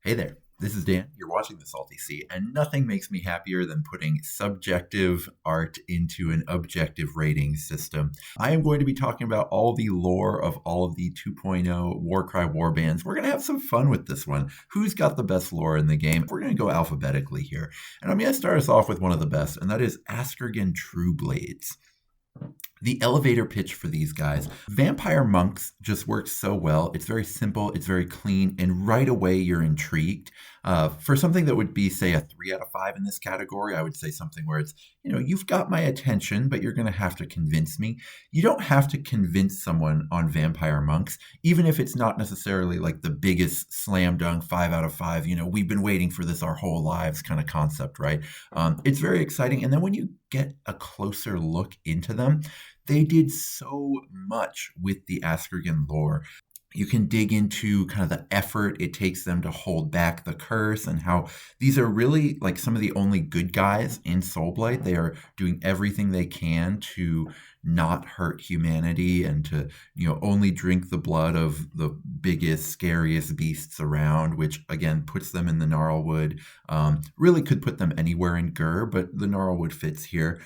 Hey there, this is Dan. You're watching The Salty Sea, and nothing makes me happier than putting subjective art into an objective rating system. I am going to be talking about all the lore of all of the 2.0 Warcry warbands. We're going to have some fun with this one. Who's got the best lore in the game? We're going to go alphabetically here. And I'm going to start us off with one of the best, and that is Askurgan Trueblades. The elevator pitch for these guys. Vampire monks just work so well. It's very simple, it's very clean, and right away you're intrigued. For something that would be, say, a 3 out of 5 in this category, I would say something where it's, you've got my attention, but you're going to have to convince me. You don't have to convince someone on vampire monks, even if it's not necessarily like the biggest slam dunk 5 out of 5, we've been waiting for this our whole lives kind of concept, right? It's very exciting. And then when you get a closer look into them, they did so much with the Askurgan lore. You can dig into kind of the effort it takes them to hold back the curse and how these are really like some of the only good guys in Soulblight. They are doing everything they can to not hurt humanity and to, only drink the blood of the biggest, scariest beasts around, which again puts them in the Gnarlwood. Really could put them anywhere in Gur, but the Gnarlwood fits here.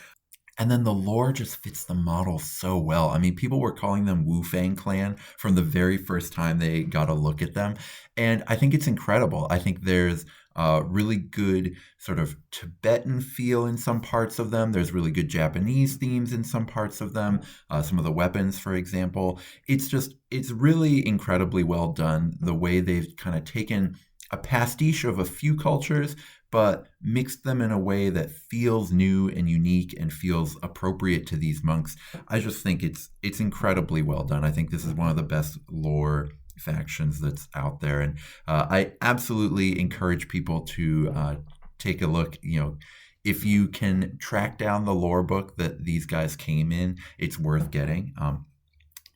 And then the lore just fits the model so well. I mean, people were calling them Wu Fang Clan from the very first time they got a look at them. And I think it's incredible. I think there's a really good sort of Tibetan feel in some parts of them. There's really good Japanese themes in some parts of them. Some of the weapons, for example. It's really incredibly well done. The way they've kind of taken a pastiche of a few cultures, but mixed them in a way that feels new and unique and feels appropriate to these monks. I just think it's incredibly well done. I think this is one of the best lore factions that's out there, and I absolutely encourage people to take a look. If you can track down the lore book that these guys came in, it's worth getting.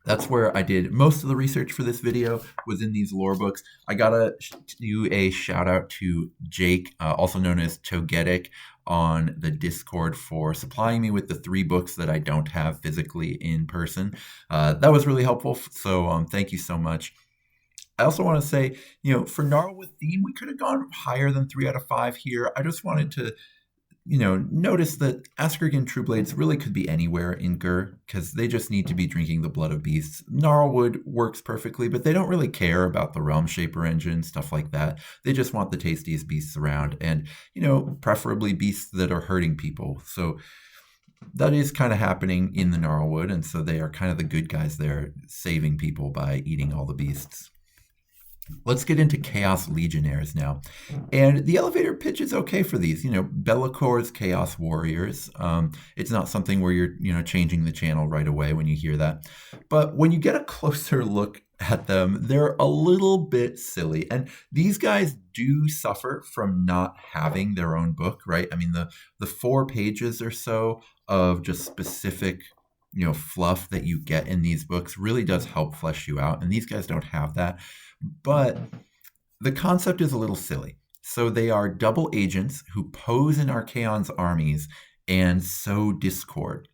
That's where I did most of the research for this video, was in these lore books. I gotta do a shout out to Jake, also known as Togetic, on the Discord for supplying me with the 3 books that I don't have physically in person. That was really helpful, so thank you so much. I also want to say, for Gnarlwood theme, we could have gone higher than 3 out of 5 here. I just wanted to notice that Askurgan Trueblades really could be anywhere in Gur, because they just need to be drinking the blood of beasts. Gnarlwood works perfectly, but they don't really care about the Realm Shaper engine, stuff like that. They just want the tastiest beasts around, and, preferably beasts that are hurting people. So that is kind of happening in the Gnarlwood, and so they are kind of the good guys there, saving people by eating all the beasts. Let's get into Chaos Legionnaires now. And the elevator pitch is okay for these. Bellicor's Chaos Warriors. It's not something where you're, changing the channel right away when you hear that. But when you get a closer look at them, they're a little bit silly. And these guys do suffer from not having their own book, right? I mean, the 4 pages or so of just specific fluff that you get in these books really does help flesh you out. And these guys don't have that. But the concept is a little silly. So they are double agents who pose in Archaon's armies and sow discord.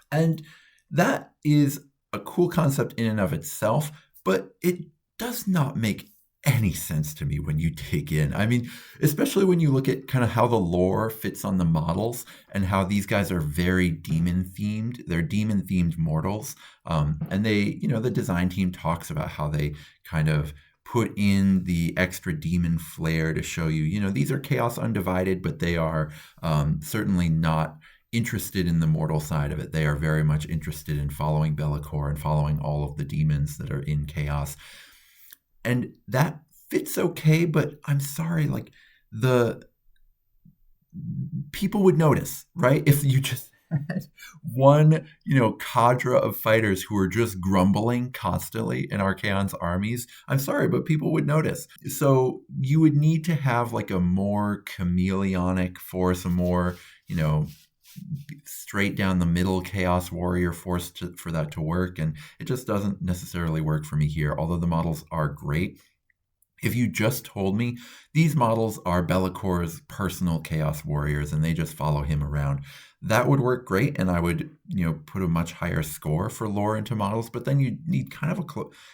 And that is a cool concept in and of itself, but it does not make any sense to me when you dig in. I mean, especially when you look at kind of how the lore fits on the models and how these guys are very demon themed. They're demon themed mortals. And they, the design team talks about how they kind of put in the extra demon flair to show you, these are chaos undivided, but they are certainly not interested in the mortal side of it. They are very much interested in following Bellicorps and following all of the demons that are in chaos. And that fits okay, but I'm sorry, like the people would notice, right? If you just had one, cadre of fighters who are just grumbling constantly in Archaon's armies, I'm sorry, but people would notice. So you would need to have like a more chameleonic force, a more, straight down the middle chaos warrior force for that to work, and it just doesn't necessarily work for me here, although the models are great. If you just told me these models are Bellicor's personal chaos warriors and they just follow him around, that would work great, and I would put a much higher score for lore into models. But then you need kind of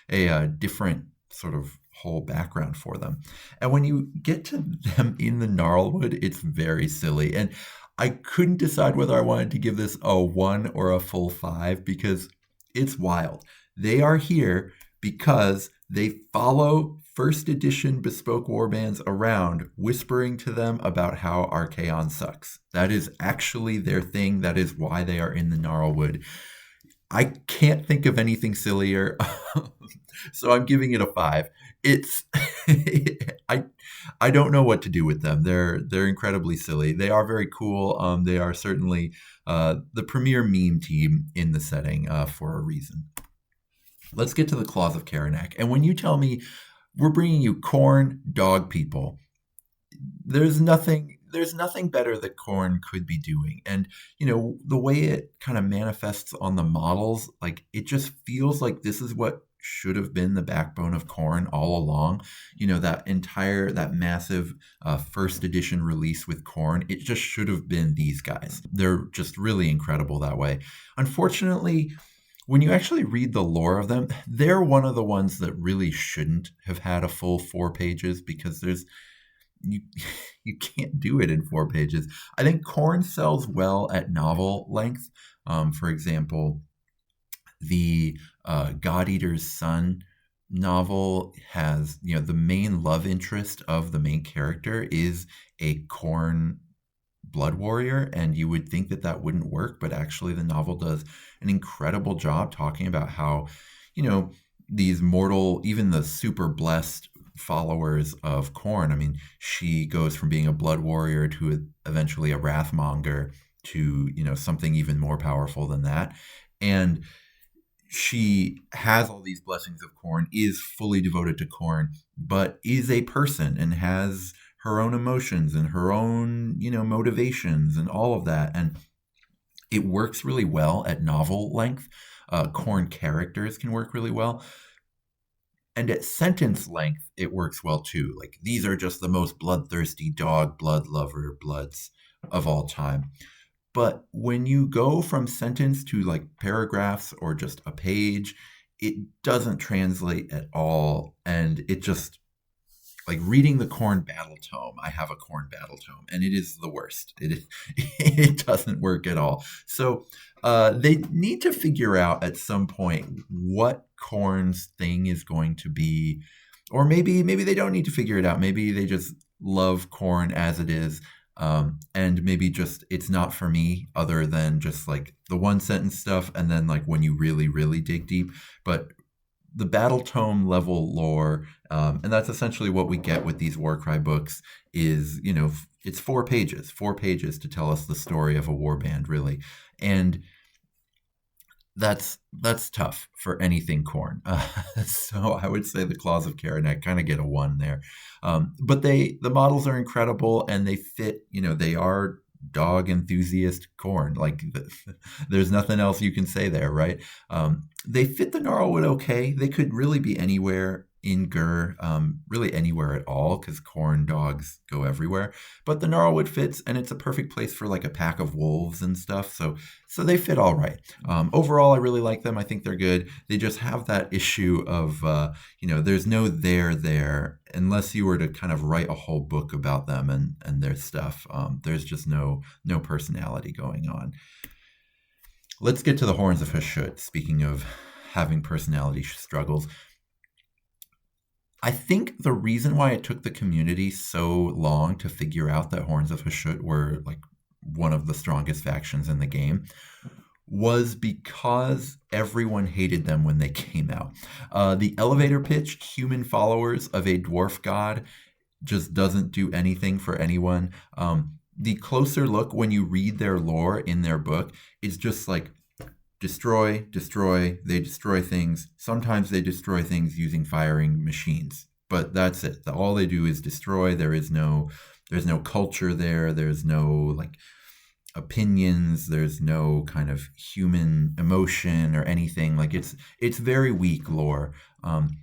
a different sort of whole background for them. And when you get to them in the Gnarlwood, it's very silly. And I couldn't decide whether I wanted to give this a 1 or a full 5 because it's wild. They are here because they follow first edition bespoke warbands around, whispering to them about how Archaon sucks. That is actually their thing. That is why they are in the Gnarlwood. I can't think of anything sillier, so I'm giving it a 5. It's I don't know what to do with them. They're incredibly silly. They are very cool. They are certainly the premier meme team in the setting for a reason. Let's get to the Claws of Karanak. And when you tell me we're bringing you Khorne dog people, there's nothing better that Khorne could be doing. And, the way it kind of manifests on the models, like, it just feels like this is what should have been the backbone of Khorne all along. That massive first edition release with Khorne, it just should have been these guys. They're just really incredible that way. Unfortunately, when you actually read the lore of them, they're one of the ones that really shouldn't have had a full 4 pages because you can't do it in 4 pages. I think Khorne sells well at novel length. For example, the God Eater's Son novel has, the main love interest of the main character is a Khorne blood warrior, and you would think that wouldn't work, but actually the novel does an incredible job talking about how, these mortal, even the super blessed followers of Khorne, I mean, she goes from being a blood warrior to eventually a wrathmonger to, something even more powerful than that. And she has all these blessings of Khorne, is fully devoted to Khorne, but is a person and has her own emotions and her own, motivations and all of that. And it works really well at novel length. Khorne characters can work really well. And at sentence length, it works well too. Like, these are just the most bloodthirsty dog blood lover bloods of all time. But when you go from sentence to like paragraphs or just a page, it doesn't translate at all. And it just, like, reading the Khorne battle tome, I have a Khorne battle tome, and it is the worst. It doesn't work at all. So they need to figure out at some point what Khorne's thing is going to be. Or maybe they don't need to figure it out. Maybe they just love Khorne as it is. And maybe just it's not for me, other than just like the one sentence stuff, and then like when you really, really dig deep. But the battle tome level lore, and that's essentially what we get with these Warcry books, is, it's 4 pages to tell us the story of a warband, really. And that's tough for anything Khorne. So I would say the Claws of Karanak kind of get a 1 there. But the models are incredible, and they fit, they are dog enthusiast Khorne. Like, there's nothing else you can say there, right? They fit the Gnarlwood okay. They could really be anywhere in Gur, really anywhere at all, because Khorne dogs go everywhere. But the Gnarlwood fits, and it's a perfect place for like a pack of wolves and stuff. So they fit all right. Overall, I really like them. I think they're good. They just have that issue of, there's no there unless you were to kind of write a whole book about them and their stuff. There's just no personality going on. Let's get to the Horns of Hashut. Speaking of having personality struggles, I think the reason why it took the community so long to figure out that Horns of Hashut were like one of the strongest factions in the game was because everyone hated them when they came out. The elevator pitch, human followers of a dwarf god, just doesn't do anything for anyone. The closer look, when you read their lore in their book, is just like destroy, they destroy things. Sometimes they destroy things using firing machines, but that's it. All they do is destroy. There's no culture there. There's no like opinions. There's no kind of human emotion or anything. Like, it's very weak lore. And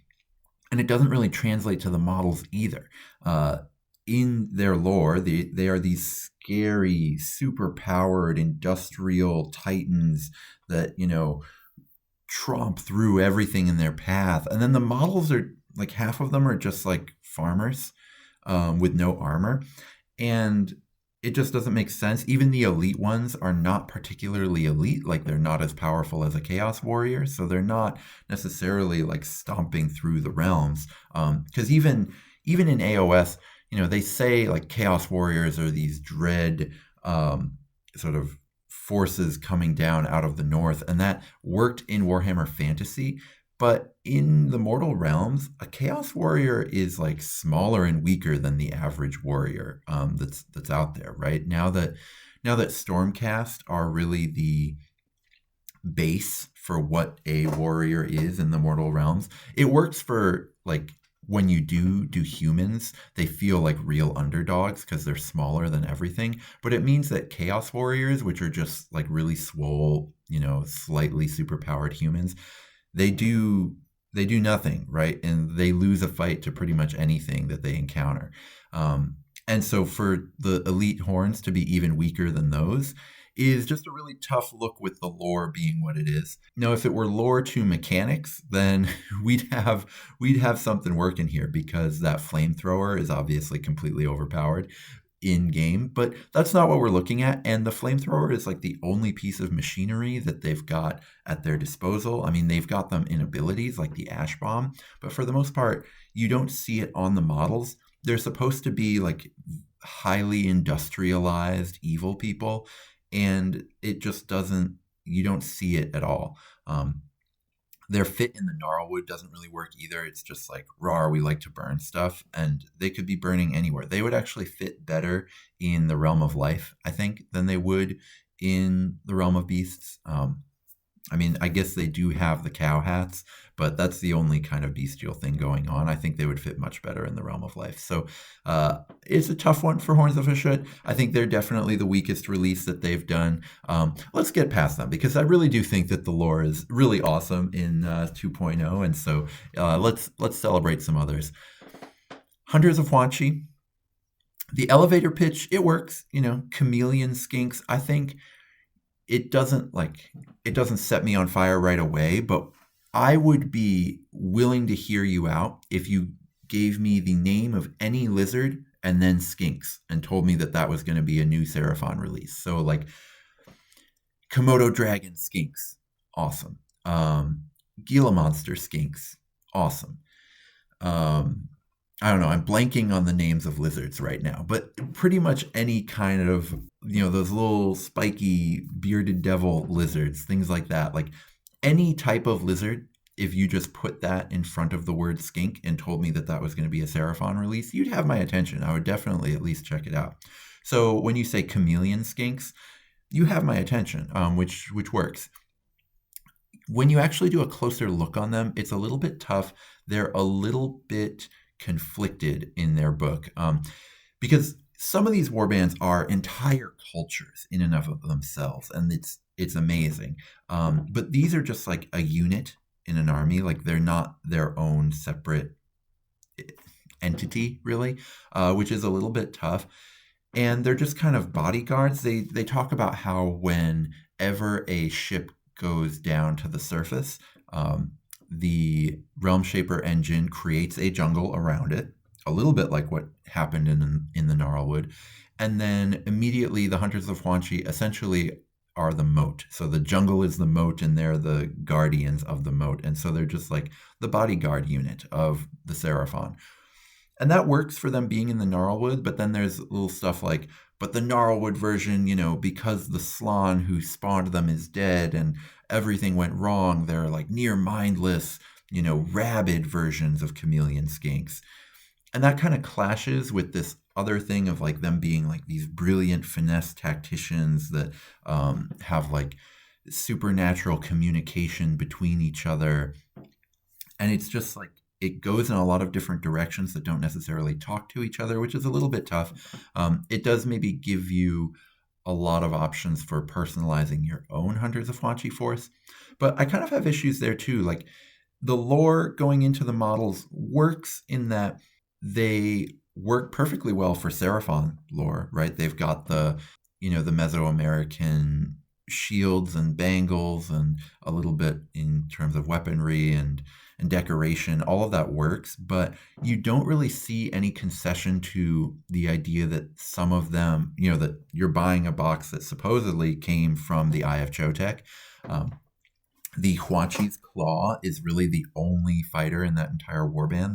it doesn't really translate to the models either. In their lore, they are these scary, super-powered industrial titans that, tromp through everything in their path. And then the models are like half of them are just like farmers with no armor. And it just doesn't make sense. Even the elite ones are not particularly elite. Like they're not as powerful as a Chaos Warrior. So they're not necessarily like stomping through the realms. Because even in AOS, they say like Chaos Warriors are these dread sort of forces coming down out of the north, and that worked in Warhammer Fantasy. But in the mortal realms, a Chaos Warrior is like smaller and weaker than the average warrior that's out there, right? Now that Stormcast are really the base for what a warrior is in the mortal realms, it works for like when you do humans, they feel like real underdogs because they're smaller than everything. But it means that Chaos Warriors, which are just like really swole, slightly superpowered humans, they do nothing, right? And they lose a fight to pretty much anything that they encounter. And so for the elite horns to be even weaker than those is just a really tough look with the lore being what it is. Now, if it were lore to mechanics, then we'd have something working here, because that flamethrower is obviously completely overpowered in game, but that's not what we're looking at. And the flamethrower is like the only piece of machinery that they've got at their disposal. I mean, they've got them in abilities like the ash bomb, but for the most part, you don't see it on the models. They're supposed to be like highly industrialized evil people, and it just doesn't, you don't see it at all. Their fit in the Gnarlwood doesn't really work either. It's just like, rawr, we like to burn stuff, and they could be burning anywhere. They would actually fit better in the Realm of Life, I think, than they would in the Realm of Beasts. I mean, I guess they do have the cow hats, but that's the only kind of bestial thing going on. I think they would fit much better in the Realm of Life. So it's a tough one for Horns of Hashut. I think they're definitely the weakest release that they've done. Let's get past them, because I really do think that the lore is really awesome in 2.0. And so let's celebrate some others. Hunters of Huanchi. The elevator pitch, it works. Chameleon skinks, I think it doesn't set me on fire right away, but I would be willing to hear you out if you gave me the name of any lizard and then skinks and told me that was going to be a new Seraphon release. So like Komodo dragon skinks, awesome. Gila monster skinks, awesome. I don't know, I'm blanking on the names of lizards right now, but pretty much any kind of, those little spiky bearded devil lizards, things like that. Like any type of lizard, if you just put that in front of the word skink and told me that was going to be a Seraphon release, you'd have my attention. I would definitely at least check it out. So when you say chameleon skinks, you have my attention, which works. When you actually do a closer look on them, it's a little bit tough. They're a little bit conflicted in their book, because some of these warbands are entire cultures in and of themselves, and it's amazing. But these are just like a unit in an army. Like they're not their own separate entity, really, which is a little bit tough. And they're just kind of bodyguards. They talk about how whenever a ship goes down to the surface, the Realm Shaper engine creates a jungle around it, a little bit like what happened in the Gnarlwood. And then immediately the Hunters of Huanchi essentially are the moat. So the jungle is the moat, and they're the guardians of the moat. And so they're just like the bodyguard unit of the Seraphon. And that works for them being in the Gnarlwood, but then there's little stuff like, but the Gnarlwood version, because the Slann who spawned them is dead and everything went wrong, they're like near mindless, rabid versions of chameleon skinks. And that kind of clashes with this other thing of like them being like these brilliant finesse tacticians that have like supernatural communication between each other. And it's just like, it goes in a lot of different directions that don't necessarily talk to each other, which is a little bit tough. It does maybe give you a lot of options for personalizing your own Hunters of Huanchi force. But I kind of have issues there too. Like the lore going into the models works in that they work perfectly well for Seraphon lore, right? They've got the Mesoamerican shields and bangles and a little bit in terms of weaponry and and decoration, all of that works, but you don't really see any concession to the idea that some of them, that you're buying a box that supposedly came from the Eye of Chotek. The Huanchi's Claw is really the only fighter in that entire warband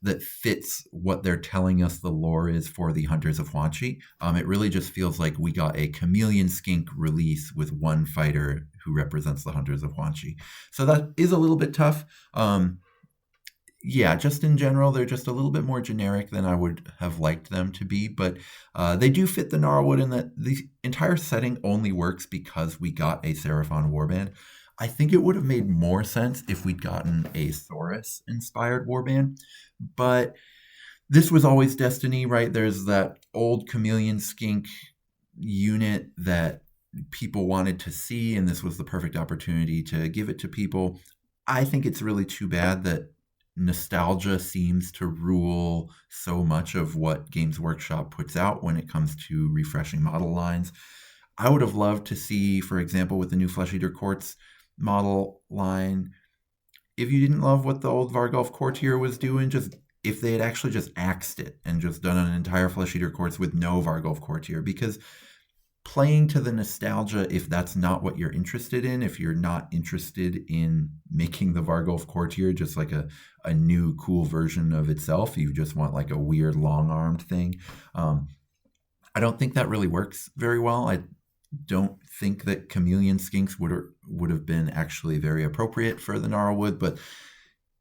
that fits what they're telling us the lore is for the Hunters of Huanchi. It really just feels like we got a chameleon skink release with one fighter who represents the Hunters of Huanchi. So that is a little bit tough. Just in general, they're just a little bit more generic than I would have liked them to be, but they do fit the Gnarlwood in that the entire setting only works because we got a Seraphon warband. I think it would have made more sense if we'd gotten a Saurus-inspired warband, but this was always Destiny, right? There's that old chameleon skink unit that people wanted to see, and this was the perfect opportunity to give it to people. I think it's really too bad that nostalgia seems to rule so much of what Games Workshop puts out when it comes to refreshing model lines. I would have loved to see, for example, with the new Flesh Eater Courts model line, if you didn't love what the old Vargulf Courtier was doing, just if they had actually just axed it and just done an entire Flesh Eater Courts with no Vargulf Courtier, because playing to the nostalgia, if that's not what you're interested in, if you're not interested in making the Vargulf Courtier just like a new cool version of itself, you just want like a weird long-armed thing, I don't think that really works very well. I don't think that chameleon skinks would have been actually very appropriate for the Gnarlwood, but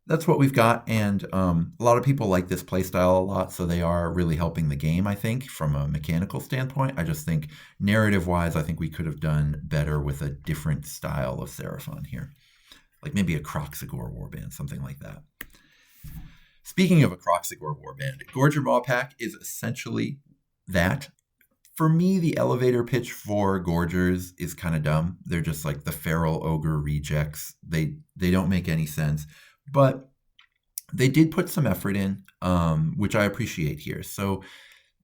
that's what we've got, and a lot of people like this playstyle a lot, so they are really helping the game, I think, from a mechanical standpoint. I just think, narrative-wise, I think we could have done better with a different style of Seraphon here. Like maybe a Kroxigor warband, something like that. Speaking of a Kroxigor warband, Gorger Mawpack is essentially that. For me, the elevator pitch for Gorgers is kind of dumb. They're just like the feral ogre rejects. They don't make any sense. But they did put some effort in, which I appreciate here. So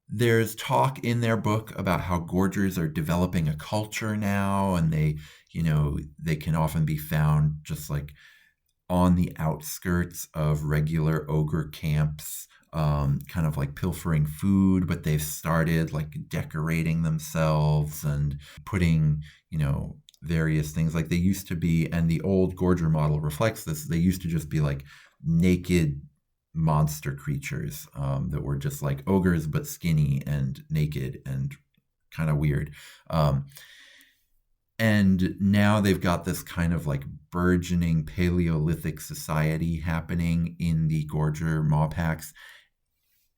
there's talk in their book about how Gorgers are developing a culture now, and they can often be found just like on the outskirts of regular ogre camps, kind of like pilfering food, but they've started like decorating themselves and putting, various things like they used to be. And the old Gorger model reflects this. They used to just be like naked monster creatures that were just like ogres, but skinny and naked and kind of weird. And now they've got this kind of like burgeoning Paleolithic society happening in the Gorger Mawpacks.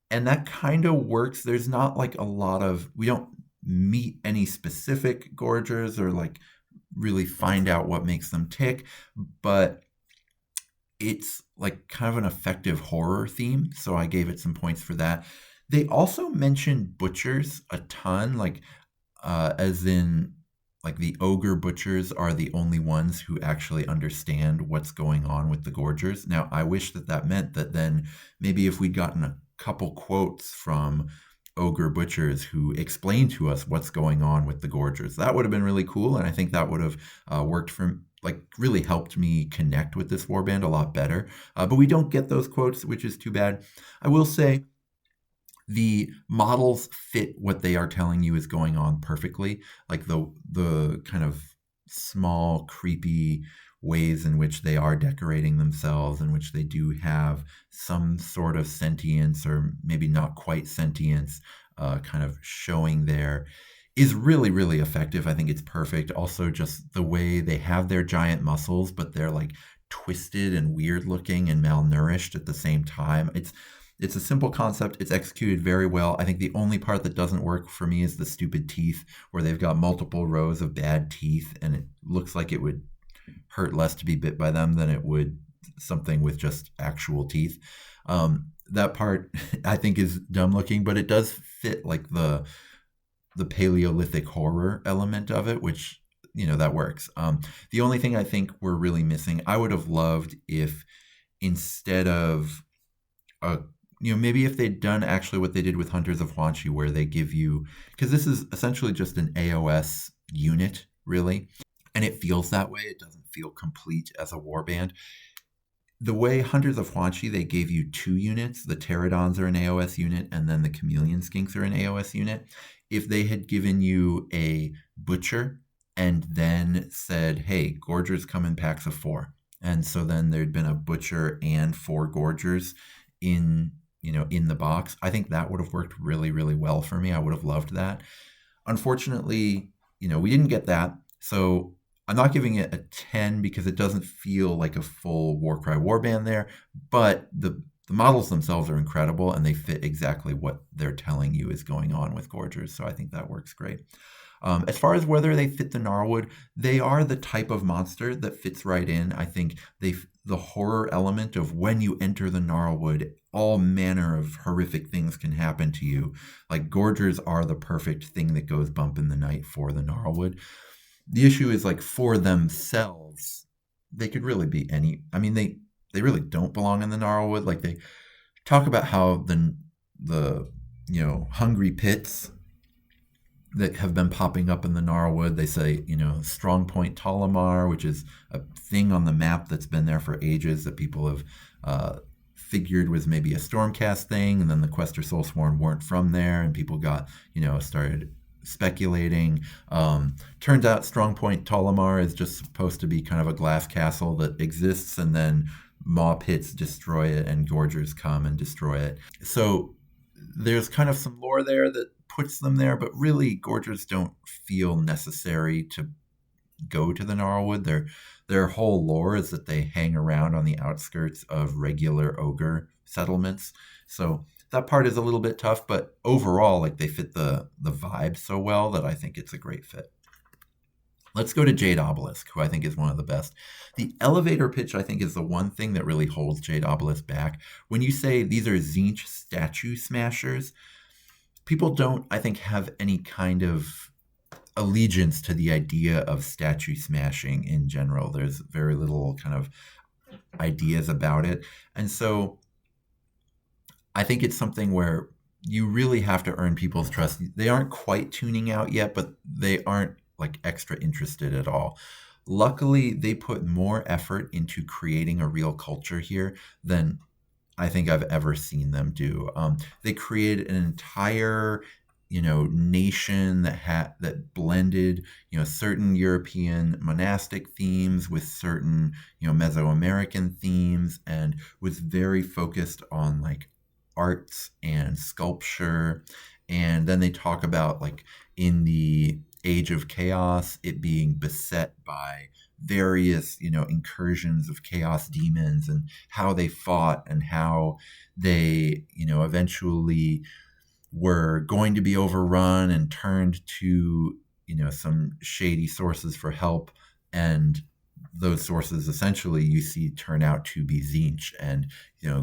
And that kind of works. There's not like we don't meet any specific Gorgers or like really find out what makes them tick, but it's like kind of an effective horror theme. So I gave it some points for that. They also mentioned butchers a ton, like as in like the ogre butchers are the only ones who actually understand what's going on with the Gorgers. Now, I wish that meant that then maybe if we'd gotten a couple quotes from ogre butchers who explained to us what's going on with the Gorgers, that would have been really cool. And I think that would have worked for like really helped me connect with this warband a lot better. But we don't get those quotes, which is too bad. I will say the models fit what they are telling you is going on perfectly. Like the kind of small, creepy ways in which they are decorating themselves, in which they do have some sort of sentience or maybe not quite sentience kind of showing there, is really, really effective. I think it's perfect. Also, just the way they have their giant muscles, but they're like twisted and weird looking and malnourished at the same time. It's a simple concept. It's executed very well. I think the only part that doesn't work for me is the stupid teeth, where they've got multiple rows of bad teeth, and it looks like it would hurt less to be bit by them than it would something with just actual teeth. That part I think is dumb looking, but it does fit like the Paleolithic horror element of it, which, that works. The only thing I think we're really missing, I would have loved if instead of maybe if they'd done actually what they did with Hunters of Huanchi, where they give you, because this is essentially just an AOS unit, really, and it feels that way. It doesn't feel complete as a warband. The way Hunters of Huanchi, they gave you 2 units. The Pterodons are an AOS unit, and then the Chameleon Skinks are an AOS unit. If they had given you a Butcher and then said, hey, Gorgers come in packs of 4. And so then there'd been a Butcher and 4 Gorgers in the box. I think that would have worked really, really well for me. I would have loved that. Unfortunately, we didn't get that. So I'm not giving it a 10 because it doesn't feel like a full Warcry warband there, but the models themselves are incredible and they fit exactly what they're telling you is going on with Gorgers. So I think that works great. As far as whether they fit the Gnarlwood, they are the type of monster that fits right in. I think the horror element of when you enter the Gnarlwood, all manner of horrific things can happen to you. Like Gorgers are the perfect thing that goes bump in the night for the Gnarlwood. The issue is like for themselves, they could really be any. I mean, they really don't belong in the Gnarlwood. Like they talk about how the hungry pits that have been popping up in the Gnarlwood. They say, Strong Point Tolamar, which is a thing on the map that's been there for ages that people have figured was maybe a Stormcast thing, and then the Questor Soulsworn weren't from there, and people got, started speculating. Turns out Strong Point Tolamar is just supposed to be kind of a glass castle that exists, and then maw pits destroy it, and Gorgers come and destroy it. So there's kind of some lore there that puts them there, but really Gorgers don't feel necessary to go to the Gnarlwood. Their whole lore is that they hang around on the outskirts of regular ogre settlements. So that part is a little bit tough, but overall, like they fit the vibe so well that I think it's a great fit. Let's go to Jade Obelisk, who I think is one of the best. The elevator pitch, I think, is the one thing that really holds Jade Obelisk back. When you say these are Tzeentch statue smashers, people don't, I think, have any kind of allegiance to the idea of statue smashing in general. There's very little kind of ideas about it. And so I think it's something where you really have to earn people's trust. They aren't quite tuning out yet, but they aren't like extra interested at all. Luckily, they put more effort into creating a real culture here than I think I've ever seen them do. They created an entire, nation that blended, certain European monastic themes with certain, Mesoamerican themes, and was very focused on like arts and sculpture. And then they talk about like in the Age of Chaos, it being beset by various, incursions of chaos demons and how they fought and how they, eventually were going to be overrun and turned to, some shady sources for help. And those sources essentially you see turn out to be Tzeentch, and,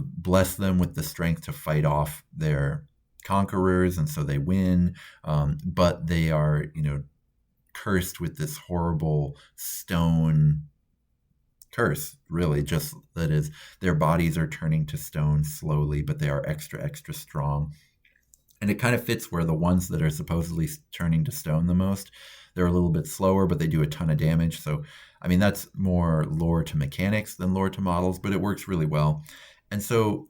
bless them with the strength to fight off their conquerors. And so they win. But they are, cursed with this horrible stone curse, really. Just that is, their bodies are turning to stone slowly, but they are extra, extra strong. And it kind of fits where the ones that are supposedly turning to stone the most, they're a little bit slower, but they do a ton of damage. So, I mean, that's more lore to mechanics than lore to models, but it works really well. And so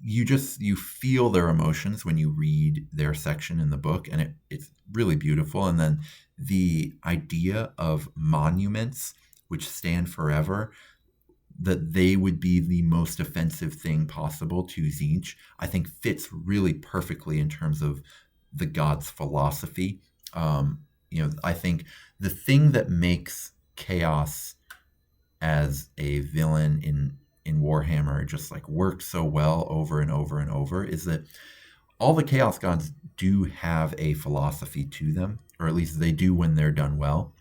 you feel their emotions when you read their section in the book, and it's really beautiful. And then the idea of monuments, which stand forever, that they would be the most offensive thing possible to Tzeentch, I think fits really perfectly in terms of the god's philosophy. I think the thing that makes Chaos as a villain in Warhammer just like work so well over and over and over is that all the Chaos gods do have a philosophy to them, or at least they do when they're done well.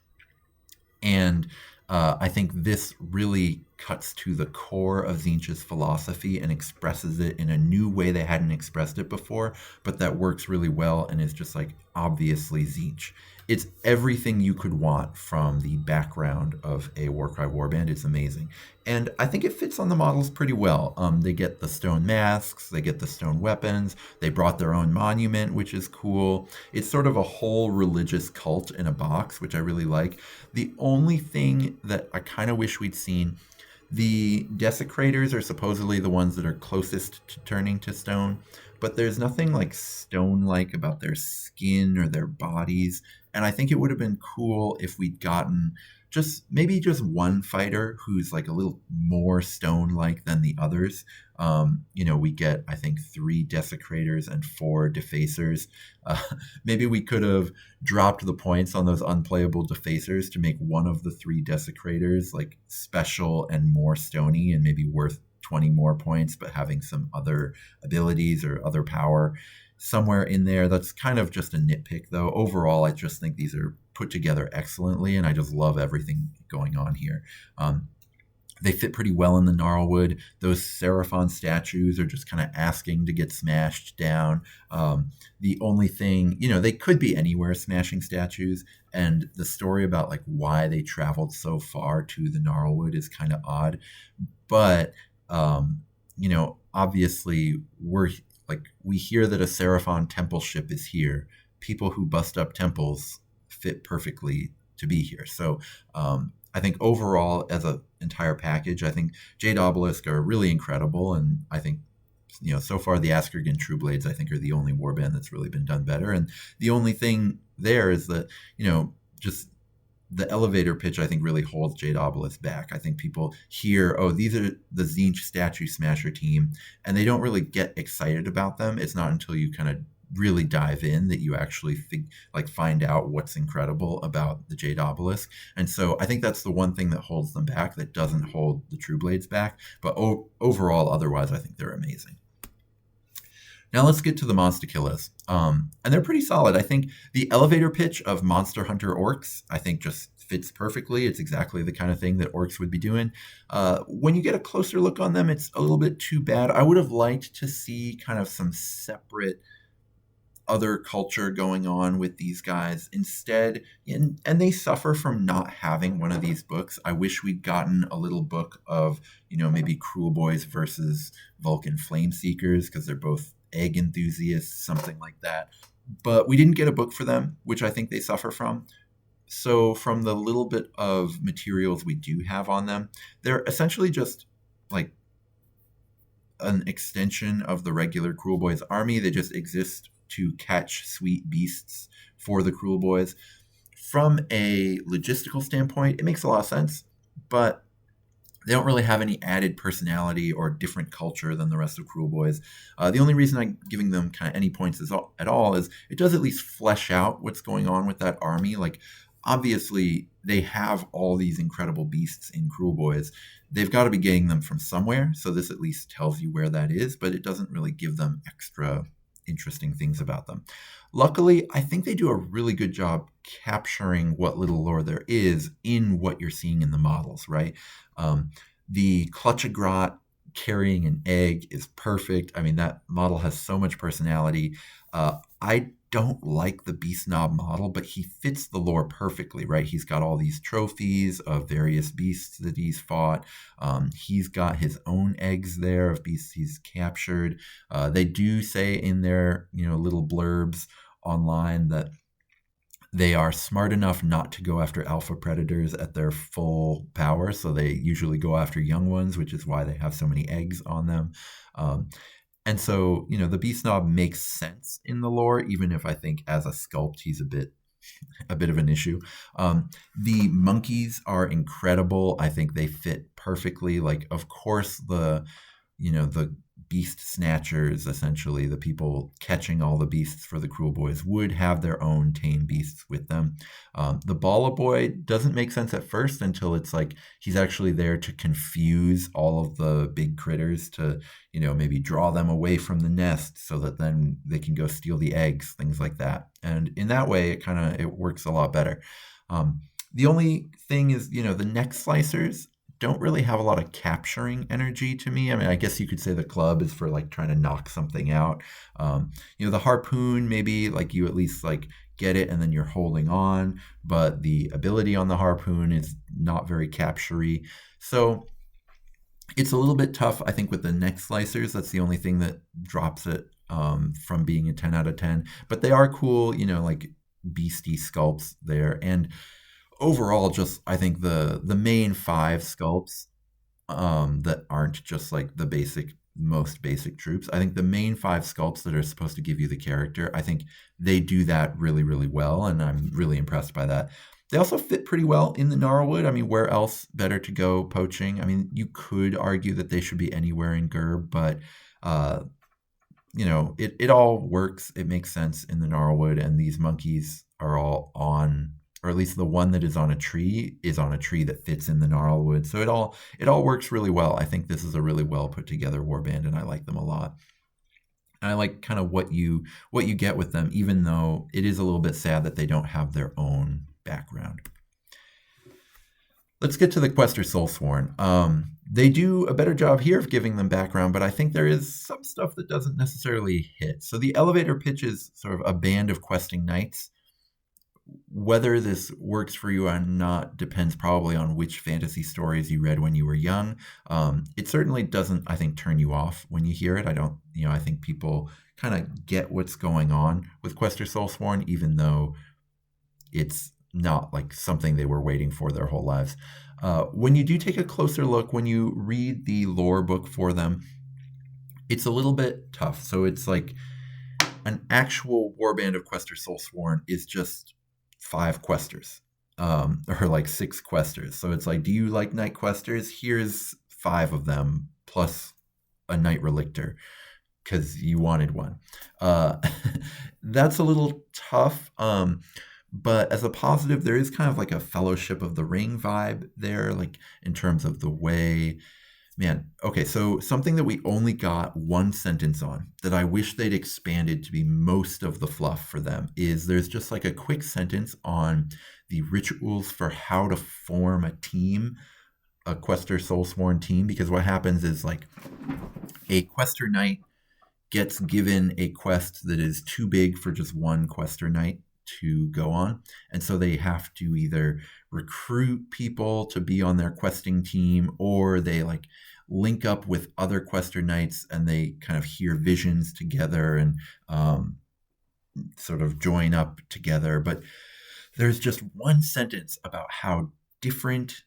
And I think this really cuts to the core of Tzeentch's philosophy and expresses it in a new way they hadn't expressed it before, but that works really well and is just like obviously Tzeentch. It's everything you could want from the background of a Warcry warband. It's amazing. And I think it fits on the models pretty well. They get the stone masks, they get the stone weapons, they brought their own monument, which is cool. It's sort of a whole religious cult in a box, which I really like. The only thing that I kind of wish we'd seen, The Desecrators are supposedly the ones that are closest to turning to stone, but there's nothing like stone-like about their skin or their bodies. And I think it would have been cool if we'd gotten just one fighter who's like a little more stone-like than the others. We get, I think, 3 Desecrators and 4 Defacers. Uh, Maybe we could have dropped the points on those unplayable Defacers to make one of the 3 Desecrators like special and more stony and maybe worth 20 more points, but having some other abilities or other power somewhere in there. That's kind of just a nitpick, though. Overall, I just think these are put together excellently, and I just love everything going on here. They fit pretty well in the Gnarlwood. Those Seraphon statues are just kind of asking to get smashed down. The only thing, they could be anywhere smashing statues, and the story about like why they traveled so far to the Gnarlwood is kind of odd. But obviously we hear that a Seraphon temple ship is here. People who bust up temples fit perfectly to be here. So I think overall, as an entire package, I think Jade Obelisk are really incredible, and I think so far the Askurgan Trueblades I think are the only warband that's really been done better. And the only thing there is that just the elevator pitch, I think, really holds Jade Obelisk back. I think people hear, oh, these are the Tzeentch Statue Smasher team, and they don't really get excited about them. It's not until you kind of really dive in that you actually find out what's incredible about the Jade Obelisk. And so I think that's the one thing that holds them back, that doesn't hold the Trueblades back. But overall, otherwise, I think they're amazing. Now let's get to the MonstaKillaz. And they're pretty solid. I think the elevator pitch of Monster Hunter Orcs, I think, just fits perfectly. It's exactly the kind of thing that Orcs would be doing. When you get a closer look on them, it's a little bit too bad. I would have liked to see kind of some separate other culture going on with these guys instead. And they suffer from not having one of these books. I wish we'd gotten a little book of, maybe Kruleboyz versus Vulkyn Flameseekers, because they're both egg enthusiasts, something like that. But we didn't get a book for them, which I think they suffer from. So from the little bit of materials we do have on them, they're essentially just like an extension of the regular Kruleboyz army. They just exist to catch sweet beasts for the Kruleboyz. From a logistical standpoint, it makes a lot of sense, but they don't really have any added personality or different culture than the rest of Kruleboyz. The only reason I'm giving them kind of any points at all is it does at least flesh out what's going on with that army. Like, obviously, they have all these incredible beasts in Kruleboyz. They've got to be getting them from somewhere, so this at least tells you where that is, but it doesn't really give them extra interesting things about them. Luckily, I think they do a really good job capturing what little lore there is in what you're seeing in the models, right? The Clutchagrat carrying an egg is perfect. I mean, that model has so much personality. I don't like the Beast Knob model, but he fits the lore perfectly, right? He's got all these trophies of various beasts that he's fought. He's got his own eggs there of beasts he's captured. They do say in their little blurbs online that they are smart enough not to go after alpha predators at their full power, so they usually go after young ones, which is why they have so many eggs on them. And so, the Beast Knob makes sense in the lore, even if I think as a sculpt, he's a bit of an issue. The monkeys are incredible. I think they fit perfectly. Like, of course, the beast snatchers, essentially the people catching all the beasts for the Kruleboyz, would have their own tame beasts with them. The Bala Boy doesn't make sense at first until it's like he's actually there to confuse all of the big critters to maybe draw them away from the nest so that then they can go steal the eggs, things like that. And in that way it works a lot better. The only thing is the neck slicers don't really have a lot of capturing energy to me. I mean, I guess you could say the club is for like trying to knock something out. The harpoon, maybe like you at least like get it and then you're holding on, but the ability on the harpoon is not very capture-y. So it's a little bit tough, I think, with the neck slicers. That's the only thing that drops it from being a 10 out of 10. But they are cool, like beastie sculpts there. And overall, just I think the main 5 sculpts that aren't just like the most basic troops. I think the main 5 sculpts that are supposed to give you the character, I think they do that really, really well, and I'm really impressed by that. They also fit pretty well in the Gnarlwood. I mean, where else better to go poaching? I mean, you could argue that they should be anywhere in Gerb, but it all works. It makes sense in the Gnarlwood, and these monkeys are all on, or at least the one that is on a tree that fits in the Gnarlwood. So it all works really well. I think this is a really well put together warband, and I like them a lot. And I like kind of what you get with them, even though it is a little bit sad that they don't have their own background. Let's get to the Questor Soulsworn. They do a better job here of giving them background, but I think there is some stuff that doesn't necessarily hit. So the elevator pitch is sort of a band of questing knights. Whether this works for you or not depends probably on which fantasy stories you read when you were young. It certainly doesn't, I think, turn you off when you hear it. I think people kind of get what's going on with Questor Soulsworn, even though it's not like something they were waiting for their whole lives. When you do take a closer look, when you read the lore book for them, it's a little bit tough. So it's like an actual warband of Questor Soulsworn is just 5 questers, or like 6 questers. So it's like, do you like knight questers? Here's 5 of them plus a knight relictor because you wanted one. That's a little tough. But as a positive, there is kind of like a Fellowship of the Ring vibe there, like in terms of the way, man. Okay, so something that we only got 1 sentence on that I wish they'd expanded to be most of the fluff for them is there's just like a quick sentence on the rituals for how to form a team, a Questor Soulsworn team, because what happens is like a Questor Knight gets given a quest that is too big for just one Questor Knight to go on, and so they have to either recruit people to be on their questing team, or they like link up with other Questor Knights and they kind of hear visions together and sort of join up together. But there's just 1 sentence about how different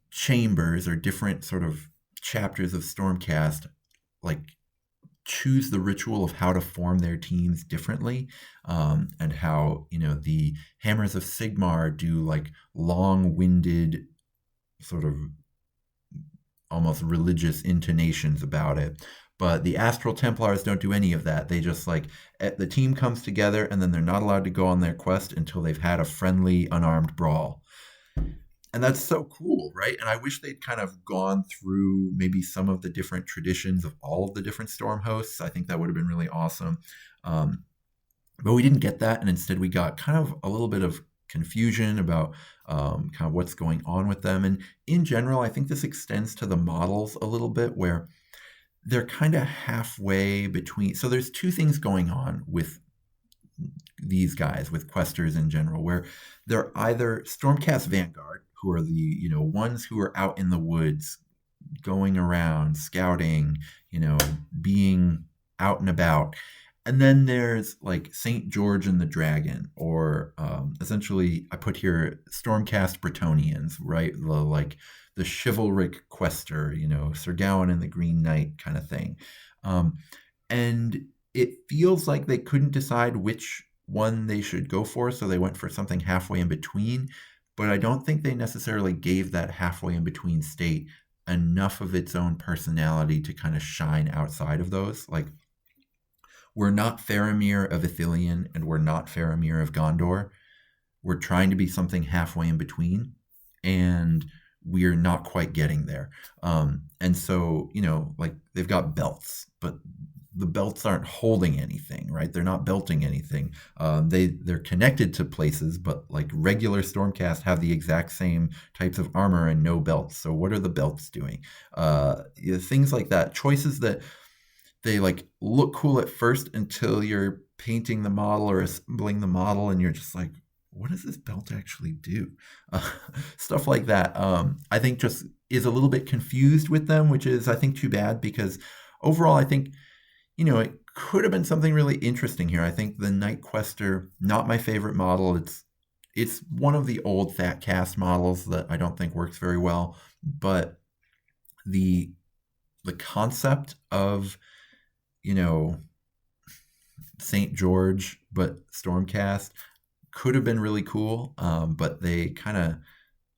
chambers or different sort of chapters of Stormcast like choose the ritual of how to form their teams differently, and how the Hammers of Sigmar do like long-winded sort of almost religious intonations about it, but the Astral Templars don't do any of that. They just like the team comes together and then they're not allowed to go on their quest until they've had a friendly unarmed brawl. And that's so cool, right? And I wish they'd kind of gone through maybe some of the different traditions of all of the different storm hosts. I think that would have been really awesome. But we didn't get that. And instead we got kind of a little bit of confusion about kind of what's going on with them. And in general, I think this extends to the models a little bit, where they're kind of halfway between. So there's 2 things going on with these guys, with questers in general, where they're either Stormcast Vanguard, who are the ones who are out in the woods going around scouting, being out and about. And then there's like St. George and the Dragon, or essentially I put here Stormcast Bretonnians, right? The chivalric quester, Sir Gawain and the Green Knight kind of thing. And it feels like they couldn't decide which one they should go for, so they went for something halfway in between. But I don't think they necessarily gave that halfway in between state enough of its own personality to kind of shine outside of those. Like, we're not Faramir of Ithilien and we're not Faramir of Gondor. We're trying to be something halfway in between, and we're not quite getting there. And so, like they've got belts, but the belts aren't holding anything, right? They're not belting anything. They're connected to places, but like regular Stormcast have the exact same types of armor and no belts. So what are the belts doing? Things like that. Choices that they like look cool at first until you're painting the model or assembling the model, and you're just like, what does this belt actually do? Stuff like that. I think just is a little bit confused with them, which is, I think, too bad, because overall, I think, it could have been something really interesting here. I think the Night Quester, not my favorite model. It's one of the old Fat Cast models that I don't think works very well, but the the concept of, you know, St. George but Stormcast could have been really cool, but they kind of,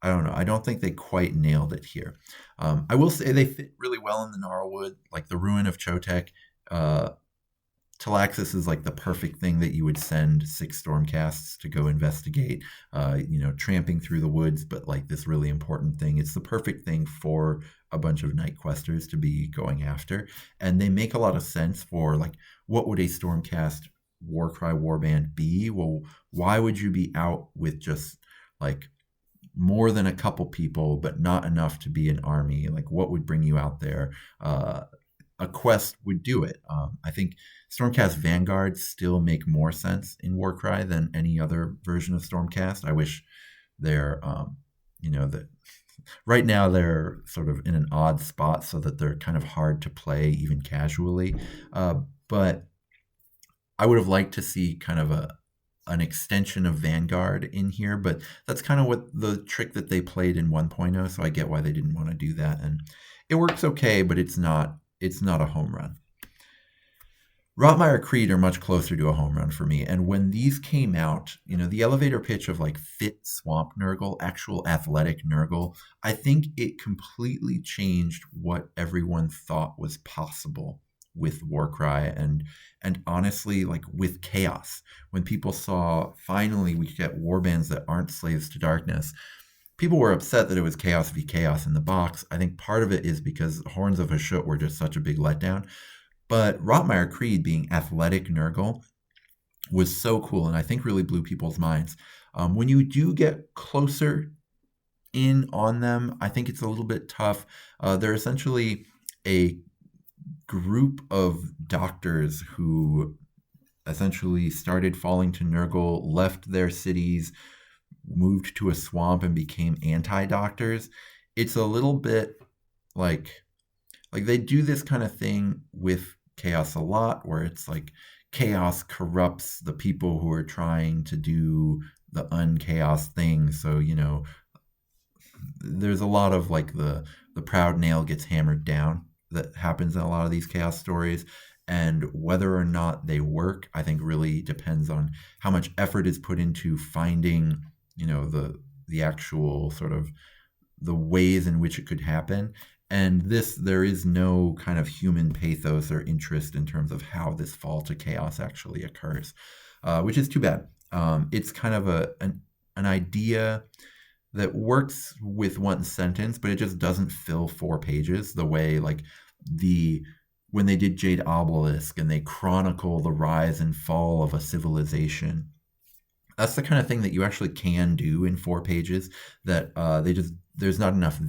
I don't know. I don't think they quite nailed it here. I will say they fit really well in the Gnarlwood, like the Ruin of Chotek. Uh, Talaxis is like the perfect thing that you would send 6 Stormcasts to go investigate, tramping through the woods, but like this really important thing. It's the perfect thing for a bunch of Night Questers to be going after. And they make a lot of sense for like, what would a Stormcast Warcry warband be? Well, why would you be out with just like more than a couple people, but not enough to be an army? Like, what would bring you out there? A quest would do it. I think Stormcast Vanguards still make more sense in Warcry than any other version of Stormcast. I wish they're, that right now they're sort of in an odd spot so that they're kind of hard to play even casually. But I would have liked to see kind of an extension of Vanguard in here, but that's kind of what the trick that they played in 1.0, so I get why they didn't want to do that. And it works okay, but it's not a home run. Rotmire Creed are much closer to a home run for me. And when these came out, the elevator pitch of like fit swamp Nurgle, actual athletic Nurgle, I think it completely changed what everyone thought was possible with Warcry and honestly, like with Chaos. When people saw finally we get warbands that aren't slaves to darkness, people were upset that it was Chaos v Chaos in the box. I think part of it is because Horns of Hashut were just such a big letdown. But Rotmire Creed being athletic Nurgle was so cool, and I think really blew people's minds. When you do get closer in on them, I think it's a little bit tough. They're essentially a group of doctors who essentially started falling to Nurgle, left their cities, moved to a swamp, and became anti-doctors. It's a little bit like they do this kind of thing with Chaos a lot, where it's like Chaos corrupts the people who are trying to do the unchaos thing. So, there's a lot of like the proud nail gets hammered down that happens in a lot of these Chaos stories. And whether or not they work, I think really depends on how much effort is put into finding, the actual sort of the ways in which it could happen. And there is no kind of human pathos or interest in terms of how this fall to Chaos actually occurs, which is too bad. It's kind of an idea that works with one sentence, but it just doesn't fill 4 pages the way like when they did Jade Obelisk and they chronicle the rise and fall of a civilization. That's the kind of thing that you actually can do in 4 pages that there's not enough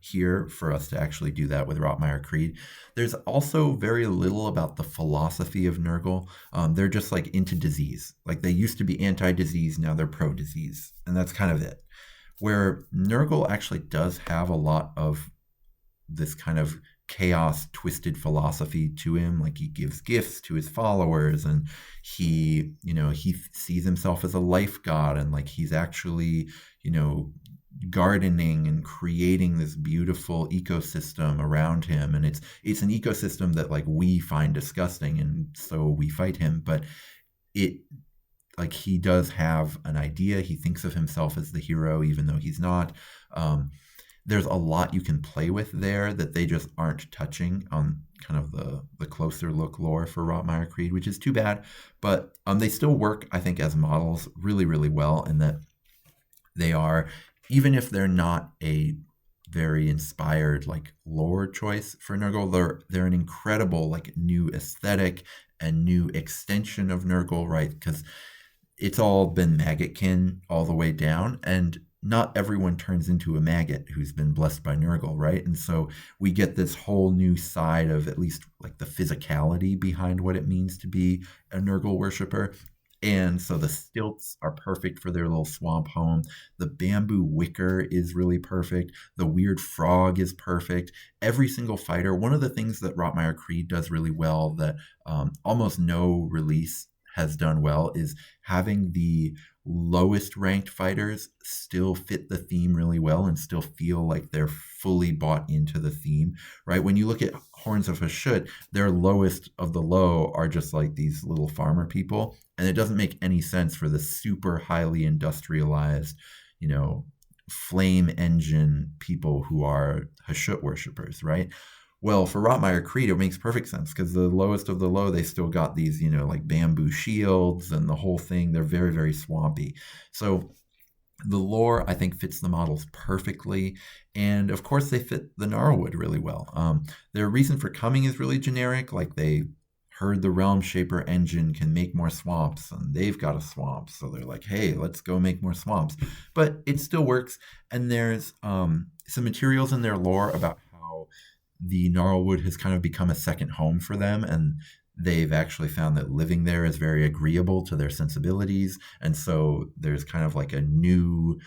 here for us to actually do that with Rotmire Creed. There's also very little about the philosophy of Nurgle. They're just like into disease. Like they used to be anti-disease, now they're pro-disease. And that's kind of it. Where Nurgle actually does have a lot of this kind of chaos twisted philosophy to him. Like he gives gifts to his followers, and he sees himself as a life god, and like he's actually gardening and creating this beautiful ecosystem around him. And it's an ecosystem that like we find disgusting, and so we fight him. But he does have an idea. He thinks of himself as the hero, even though he's not. There's a lot you can play with there that they just aren't touching on kind of the closer look lore for Rotmire Creed, which is too bad. But they still work, I think, as models really, really well, in that they are, even if they're not a very inspired like lore choice for Nurgle, they're an incredible like new aesthetic and new extension of Nurgle, right? Because it's all been maggotkin all the way down, and not everyone turns into a maggot who's been blessed by Nurgle, right? And so we get this whole new side of at least like the physicality behind what it means to be a Nurgle worshiper. And so the stilts are perfect for their little swamp home. The bamboo wicker is really perfect. The weird frog is perfect. Every single fighter, one of the things that Rotmire Creed does really well that almost no release has done well is having the lowest ranked fighters still fit the theme really well and still feel like they're fully bought into the theme, right? When you look at Horns of Hashut, their lowest of the low are just like these little farmer people, and it doesn't make any sense for the super highly industrialized, flame engine people who are Hashut worshippers, right? Well, for Rotmire Creed, it makes perfect sense because the lowest of the low, they still got these, like bamboo shields and the whole thing. They're very, very swampy. So the lore, I think, fits the models perfectly. And of course, they fit the Gnarlwood really well. Their reason for coming is really generic. Like they heard the Realm Shaper engine can make more swamps, and they've got a swamp. So they're like, hey, let's go make more swamps. But it still works. And there's some materials in their lore about how the Gnarlwood has kind of become a second home for them, and they've actually found that living there is very agreeable to their sensibilities. And so there's kind of like a new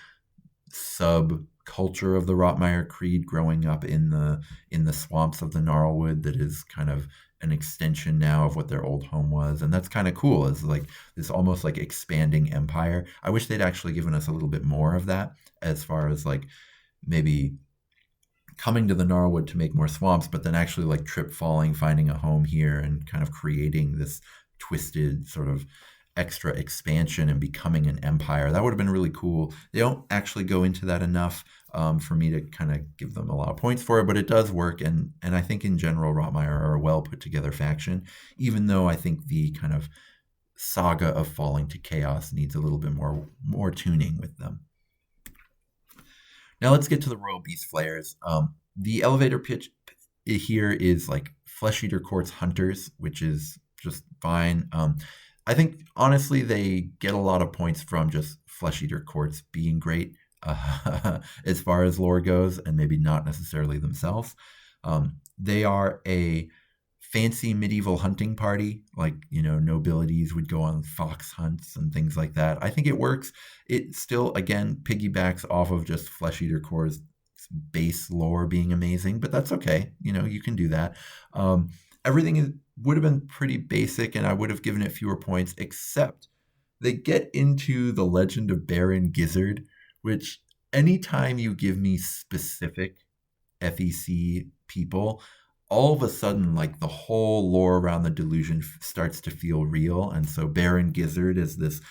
subculture of the Rotmire Creed growing up in the swamps of the Gnarlwood that is kind of an extension now of what their old home was. And that's kind of cool. It's like this almost like expanding empire. I wish they'd actually given us a little bit more of that, as far as like maybe coming to the Gnarlwood to make more swamps, but then actually like trip falling, finding a home here and kind of creating this twisted sort of extra expansion and becoming an empire. That would have been really cool. They don't actually go into that enough for me to kind of give them a lot of points for it, but it does work. And I think in general, Rotmire are a well put together faction, even though I think the kind of saga of falling to chaos needs a little bit more tuning with them. Now let's get to the Royal Beastflayers. The elevator pitch here is like Flesh Eater Court's Hunters, which is just fine. I think, honestly, they get a lot of points from just Flesh Eater Courts being great as far as lore goes, and maybe not necessarily themselves. They are a fancy medieval hunting party, like, nobilities would go on fox hunts and things like that. I think it works. It still, again, piggybacks off of just Flesh Eater Core's base lore being amazing, but that's okay. You can do that. Everything would have been pretty basic, and I would have given it fewer points, except they get into the legend of Baron Gizzard, which anytime you give me specific FEC people, all of a sudden, like, the whole lore around the delusion starts to feel real. And so Baron Gizzard is this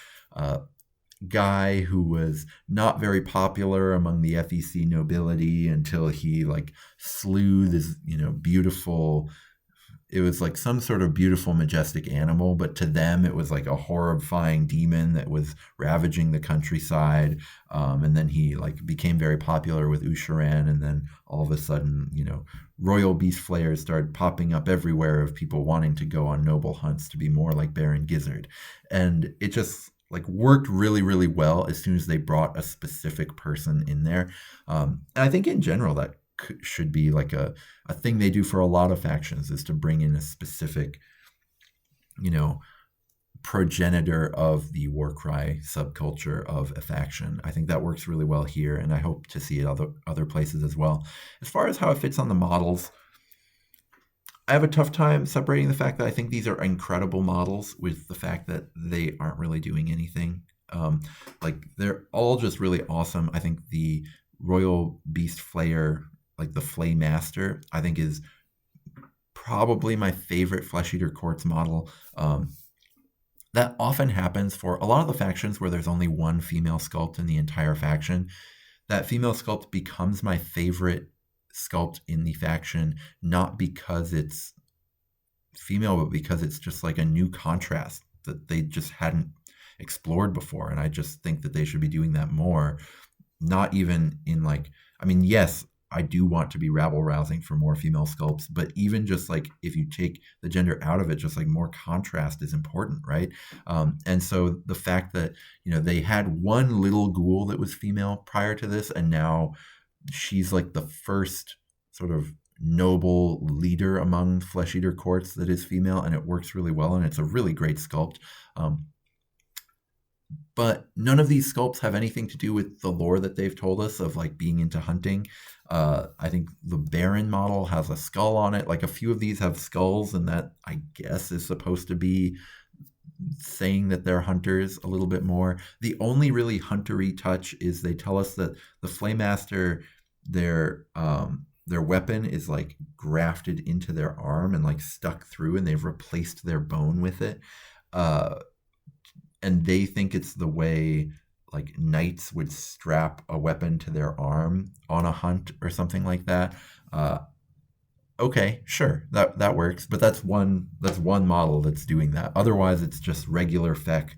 guy who was not very popular among the FEC nobility until he, like, slew this, beautiful... It was like some sort of beautiful, majestic animal, but to them it was like a horrifying demon that was ravaging the countryside. And then he became very popular with Usharan, and then all of a sudden, royal Beastflayers started popping up everywhere of people wanting to go on noble hunts to be more like Baron Gizzard. And it just worked really, really well as soon as they brought a specific person in there. And I think in general that should be like a thing they do for a lot of factions, is to bring in a specific, progenitor of the Warcry subculture of a faction. I think that works really well here, and I hope to see it other places as well. As far as how it fits on the models, I have a tough time separating the fact that I think these are incredible models with the fact that they aren't really doing anything. They're all just really awesome. I think the Royal Beast Flayer, the Flay Master, I think is probably my favorite Flesh Eater Courts model. That often happens for a lot of the factions where there's only one female sculpt in the entire faction. That female sculpt becomes my favorite sculpt in the faction, not because it's female, but because it's just like a new contrast that they just hadn't explored before. And I just think that they should be doing that more. Not even in yes, I do want to be rabble-rousing for more female sculpts, but even just if you take the gender out of it, just more contrast is important, right? And so the fact that, they had one little ghoul that was female prior to this, and now she's the first sort of noble leader among Flesh Eater Courts that is female, and it works really well, and it's a really great sculpt. But none of these sculpts have anything to do with the lore that they've told us of being into hunting. I think the Baron model has a skull on it. A few of these have skulls, and that, I guess, is supposed to be saying that they're hunters a little bit more. The only really huntery touch is they tell us that the Flamemaster, their weapon is like grafted into their arm and like stuck through, and they've replaced their bone with it. And they think it's the way like knights would strap a weapon to their arm on a hunt or something like that. Okay, sure, that works, but that's one model that's doing that. Otherwise, it's just regular feck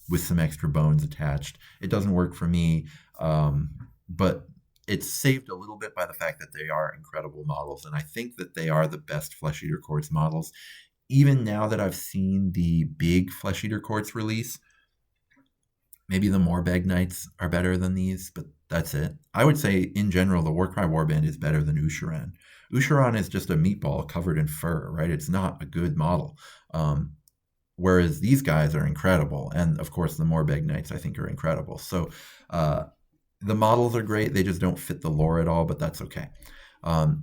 with some extra bones attached. It doesn't work for me, but it's saved a little bit by the fact that they are incredible models, and I think that they are the best Flesh Eater Courts models. Even now that I've seen the big Flesh Eater Courts release, maybe the Morbeg Knights are better than these, but that's it. I would say, in general, the Warcry Warband is better than Usharan. Usharan is just a meatball covered in fur, right? It's not a good model. Whereas these guys are incredible. And, of course, the Morbeg Knights, I think, are incredible. So the models are great. They just don't fit the lore at all, but that's okay.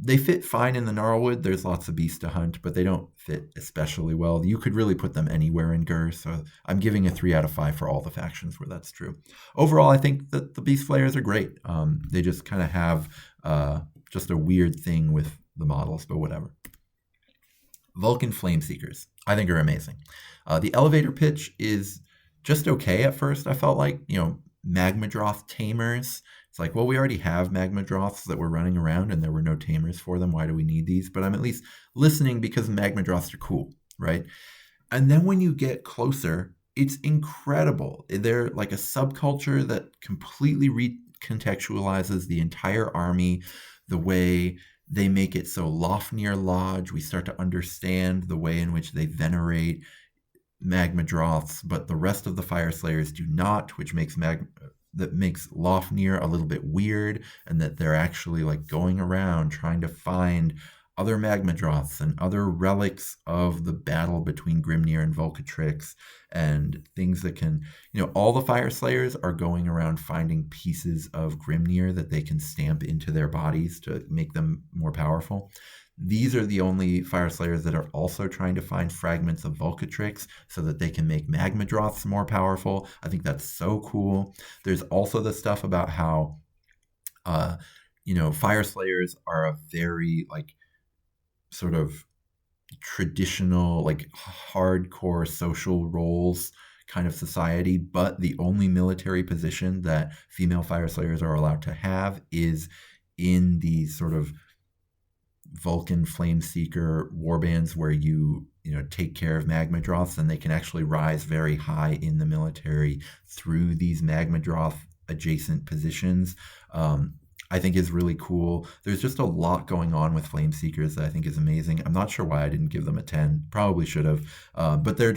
They fit fine in the Gnarlwood. There's lots of beasts to hunt, but they don't fit especially well. You could really put them anywhere in Gur, so I'm giving a 3 out of 5 for all the factions where that's true. Overall, I think that the Beastflayers are great. They just kind of have just a weird thing with the models, but whatever. Vulkyn Flameseekers, I think, are amazing. The elevator pitch is just okay at first. I felt like, Magmadroth tamers. It's like, well, we already have Magmadroths that were running around and there were no tamers for them. Why do we need these? But I'm at least listening because Magmadroths are cool, right? And then when you get closer, it's incredible. They're like a subculture that completely recontextualizes the entire army, the way they make it so Lofnir Lodge. We start to understand the way in which they venerate Magmadroths, but the rest of the Fire Slayers do not, which makes Lofnir a little bit weird, and that they're actually like going around trying to find other Magmadroths and other relics of the battle between Grimnir and Volcatrix, and things that can, all the Fire Slayers are going around finding pieces of Grimnir that they can stamp into their bodies to make them more powerful. These are the only Fire Slayers that are also trying to find fragments of Volcatrix so that they can make Magmadroths more powerful. I think that's so cool. There's also the stuff about how, Fire Slayers are a very, sort of traditional, hardcore social roles kind of society, but the only military position that female Fire Slayers are allowed to have is in these sort of Vulkyn Flameseeker warbands where you take care of Magmadroths, and they can actually rise very high in the military through these Magmadroth adjacent positions. I think is really cool. There's just a lot going on with Flameseekers that I think is amazing. I'm not sure why I didn't give them a 10. Probably should have, but they're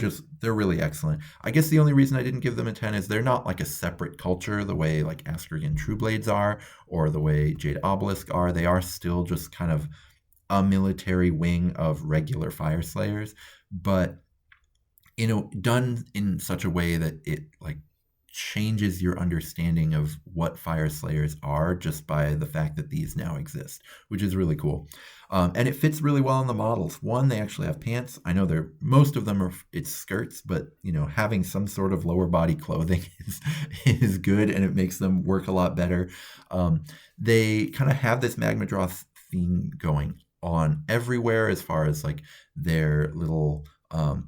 really excellent. I guess the only reason I didn't give them a 10 is they're not like a separate culture the way like Askurgan Trueblades are, or the way Jade Obelisk are. They are still just kind of a military wing of regular Fire Slayers, but done in such a way that it changes your understanding of what Fire Slayers are just by the fact that these now exist, which is really cool. And it fits really well in the models. One, they actually have pants. I know most of them it's skirts, but having some sort of lower body clothing is good, and it makes them work a lot better. They kind of have this Magmadroth theme going on everywhere, as far as their little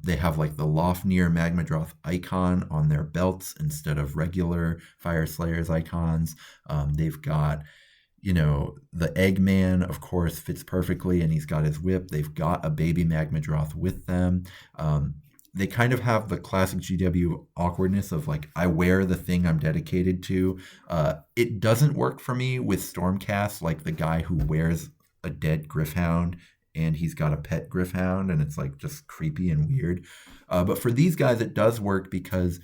they have the Lofnir Magmadroth icon on their belts instead of regular Fire Slayers icons. They've got the Eggman, of course, fits perfectly, and he's got his whip. They've got a baby Magmadroth with them. They kind of have the classic GW awkwardness of I wear the thing I'm dedicated to. It doesn't work for me with Stormcast, the guy who wears a dead Gryph-hound and he's got a pet Gryph-hound, and it's just creepy and weird. But for these guys, it does work because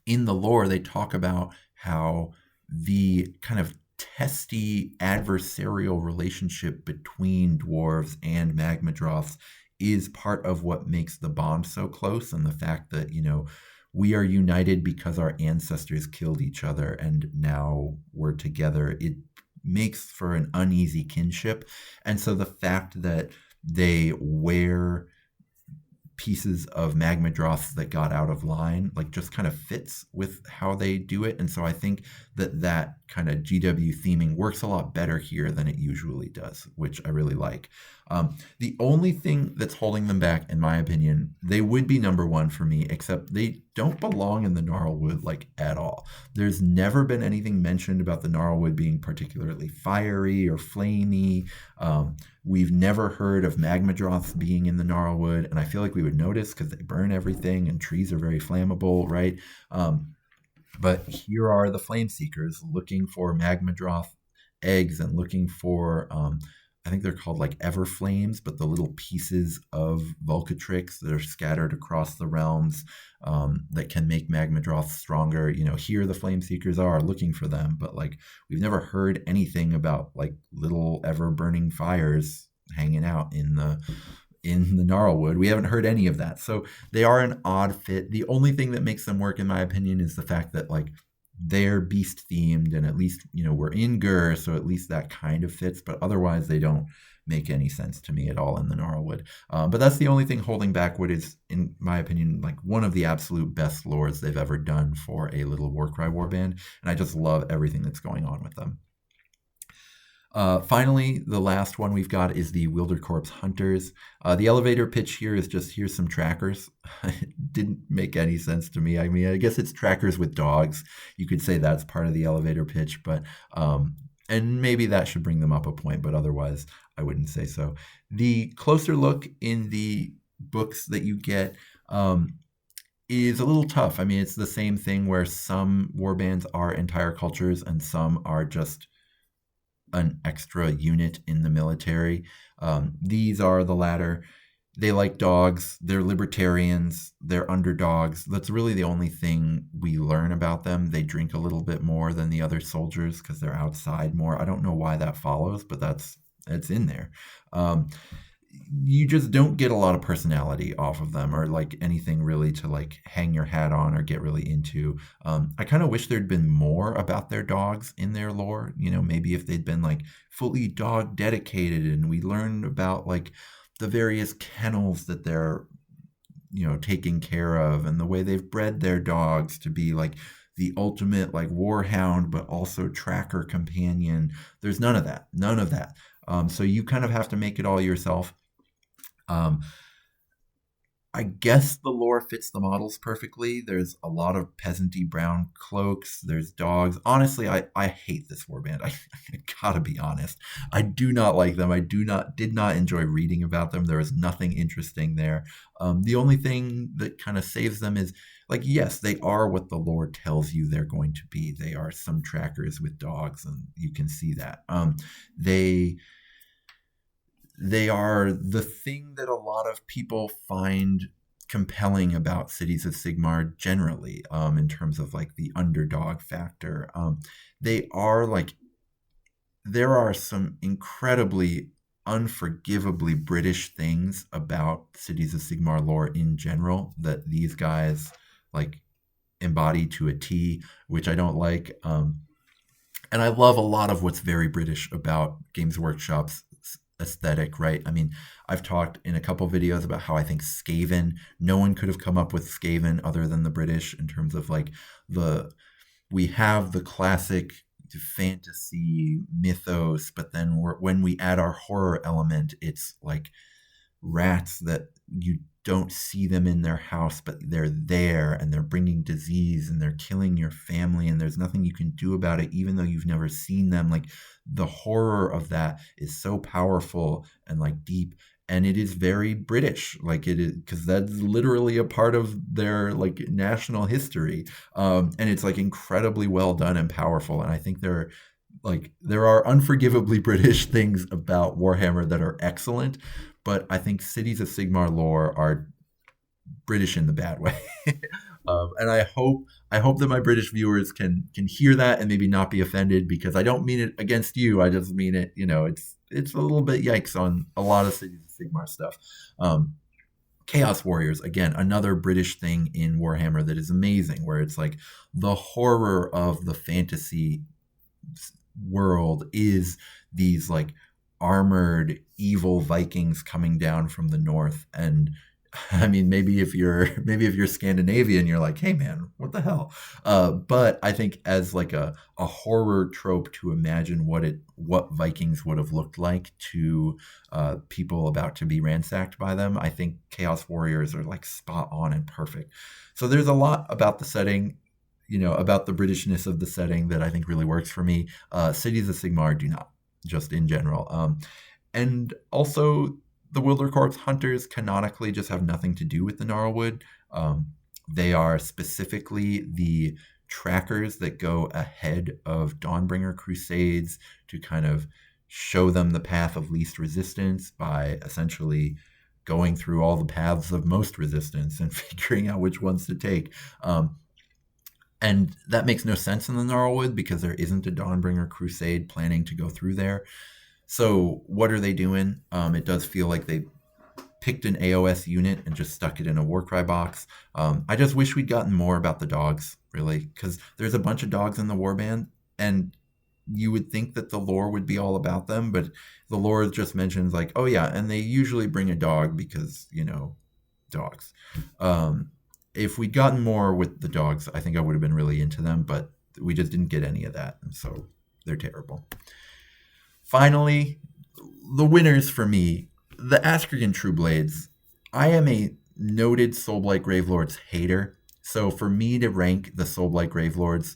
in the lore, they talk about how the kind of testy adversarial relationship between dwarves and Magmadroths is part of what makes the bond so close, and the fact that, we are united because our ancestors killed each other and now we're together. It makes for an uneasy kinship. And so the fact that they wear pieces of Magmadroth that got out of line, like just kind of fits with how they do it. And so I think that kind of GW theming works a lot better here than it usually does, which I really like. The only thing that's holding them back, in my opinion, they would be number one for me, except they don't belong in the Gnarlwood like at all. There's never been anything mentioned about the Gnarlwood being particularly fiery or flamey. We've never heard of Magmadroths being in the Gnarlwood, and I feel like we would notice because they burn everything and trees are very flammable, right? But here are the Flameseekers looking for Magmadroth eggs and looking for, I think they're called like Everflames, but the little pieces of Vulcatrix that are scattered across the realms that can make Magmadroth stronger. You know, here the Flameseekers are looking for them, but like we've never heard anything about like little ever burning fires hanging out in the Gnarlwood. We haven't heard any of that. So they are an odd fit. The only thing that makes them work, in my opinion, is the fact that like they're beast themed, and at least, you know, we're in Gur, so at least that kind of fits, but otherwise they don't make any sense to me at all in the Gnarlwood. But that's the only thing holding back what is, in my opinion, like one of the absolute best lores they've ever done for a little Warcry warband, and I just love everything that's going on with them. Finally, the last one we've got is the Wildercorps Hunters. The elevator pitch here is just, here's some trackers. It didn't make any sense to me. I mean, I guess it's trackers with dogs. You could say that's part of the elevator pitch, but and maybe that should bring them up a point, but otherwise I wouldn't say so. The closer look in the books that you get is a little tough. I mean, it's the same thing where some warbands are entire cultures and some are just an extra unit in the military. These are the latter. They like dogs. They're libertarians. They're underdogs. That's really the only thing we learn about them. They drink a little bit more than the other soldiers because they're outside more. I don't know why that follows, but it's in there. You just don't get a lot of personality off of them, or like anything really to like hang your hat on or get really into. I kind of wish there'd been more about their dogs in their lore. You know, maybe if they'd been like fully dog dedicated and we learned about like the various kennels that they're, you know, taking care of and the way they've bred their dogs to be like the ultimate like warhound, but also tracker companion. There's none of that. So you kind of have to make it all yourself. I guess the lore fits the models perfectly. There's a lot of peasanty brown cloaks. There's dogs. Honestly, I hate this warband. I gotta be honest. I do not like them. I did not enjoy reading about them. There is nothing interesting there. The only thing that kind of saves them is, like, yes, they are what the lore tells you they're going to be. They are some trackers with dogs, and you can see that. They are the thing that a lot of people find compelling about Cities of Sigmar generally, in terms of like the underdog factor. They are like, there are some incredibly unforgivably British things about Cities of Sigmar lore in general that these guys like embody to a T, which I don't like. And I love a lot of what's very British about Games Workshop's aesthetic, right? I mean, I've talked in a couple videos about how I think Skaven, no one could have come up with Skaven other than the British, in terms of like we have the classic fantasy mythos, but then when we add our horror element, it's like rats that you don't see them in their house, but they're there and they're bringing disease and they're killing your family and there's nothing you can do about it, even though you've never seen them. Like, the horror of that is so powerful and like deep, and it is very British, like it is, because that's literally a part of their like national history, and it's like incredibly well done and powerful. And I think there are unforgivably British things about Warhammer that are excellent, but I think Cities of Sigmar lore are British in the bad way. And I hope that my British viewers can hear that and maybe not be offended, because I don't mean it against you. I just mean it, you know, it's a little bit yikes on a lot of Cities of Sigmar stuff. Chaos Warriors, again, another British thing in Warhammer that is amazing, where it's like the horror of the fantasy world is these like armored evil Vikings coming down from the north, and I mean, maybe if you're Scandinavian, you're like, hey man, what the hell? But I think as like a horror trope to imagine what Vikings would have looked like to people about to be ransacked by them, I think Chaos Warriors are like spot on and perfect. So there's a lot about the setting, about the Britishness of the setting that I think really works for me. Cities of Sigmar do not, just in general. And also, the Wildercorps Hunters canonically just have nothing to do with the Gnarlwood. They are specifically the trackers that go ahead of Dawnbringer Crusades to kind of show them the path of least resistance by essentially going through all the paths of most resistance and figuring out which ones to take. And that makes no sense in the Gnarlwood because there isn't a Dawnbringer Crusade planning to go through there. So what are they doing? It does feel like they picked an AOS unit and just stuck it in a Warcry box. I just wish we'd gotten more about the dogs, really, because there's a bunch of dogs in the warband, and you would think that the lore would be all about them, but the lore just mentions like, oh yeah, and they usually bring a dog because, dogs. If we'd gotten more with the dogs, I think I would have been really into them, but we just didn't get any of that, and so they're terrible. Finally, the winners for me, the Askurgan Trueblades. I am a noted Soulblight Gravelords hater, so for me to rank the Soulblight Gravelords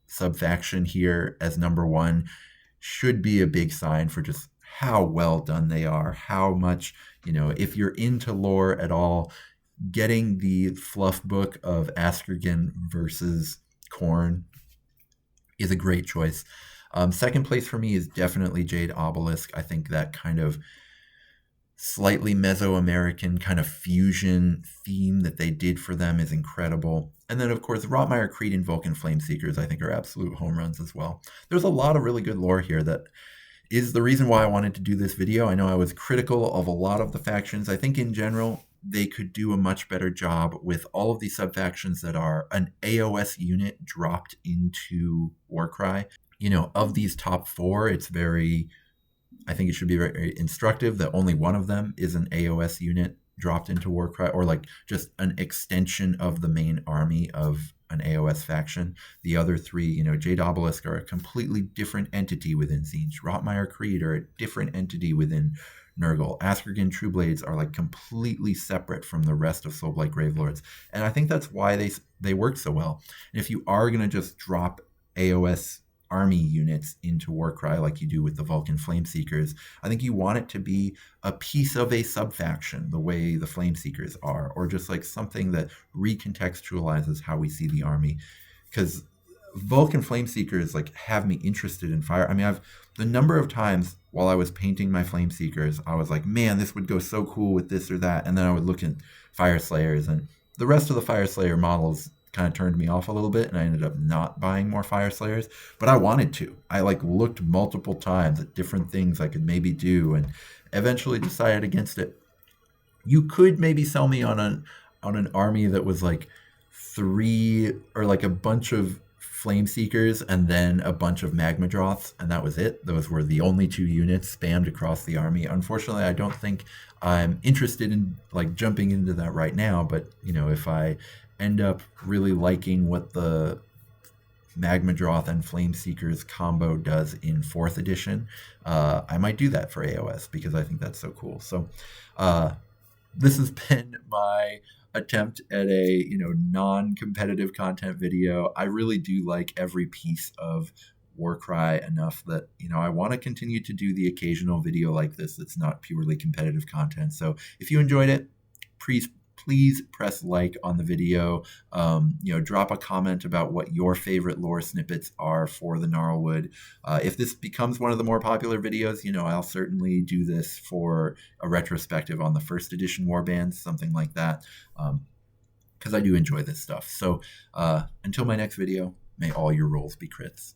sub-faction here as number one should be a big sign for just how well done they are, how much, if you're into lore at all, getting the fluff book of Askurgan versus Khorne is a great choice. Second place for me is definitely Jade Obelisk. I think that kind of slightly Mesoamerican kind of fusion theme that they did for them is incredible. And then, of course, Rotmire Creed and Vulkyn Flameseekers, I think, are absolute home runs as well. There's a lot of really good lore here that is the reason why I wanted to do this video. I know I was critical of a lot of the factions. I think in general, they could do a much better job with all of these sub-factions that are an AOS unit dropped into Warcry. Of these top four, I think it should be very instructive that only one of them is an AOS unit dropped into Warcry, or like just an extension of the main army of an AOS faction. The other three, Jade Obelisk are a completely different entity within Tzeentch. Rotmire Creed are a different entity within Nurgle. Askurgan Trueblades are like completely separate from the rest of Soulblight Gravelords. And I think that's why they work so well. And if you are going to just drop AOS army units into Warcry like you do with the Vulkyn Flameseekers, I think you want it to be a piece of a sub-faction the way the Flameseekers are, or just like something that recontextualizes how we see the army. Because Vulkyn Flameseekers like have me interested in fire. I mean, the number of times while I was painting my Flameseekers, I was like, man, this would go so cool with this or that. And then I would look at Fire Slayers, and the rest of the Fire Slayer models kind of turned me off a little bit, and I ended up not buying more Fire Slayers, but I wanted to. I like looked multiple times at different things I could maybe do, and eventually decided against it. You could maybe sell me on an army that was like 3 or like a bunch of Flameseekers and then a bunch of Magmadroths, and that was it. Those were the only 2 units spammed across the army. Unfortunately, I don't think I'm interested in like jumping into that right now, but if I end up really liking what the Magmadroth and Flameseekers combo does in 4th edition, I might do that for AOS because I think that's so cool. So this has been my attempt at a non-competitive content video. I really do like every piece of Warcry enough that I want to continue to do the occasional video like this that's not purely competitive content. So if you enjoyed it, please press like on the video. Drop a comment about what your favorite lore snippets are for the Gnarlwood. If this becomes one of the more popular videos, I'll certainly do this for a retrospective on the 1st edition warbands, something like that, because I do enjoy this stuff. So until my next video, may all your rolls be crits.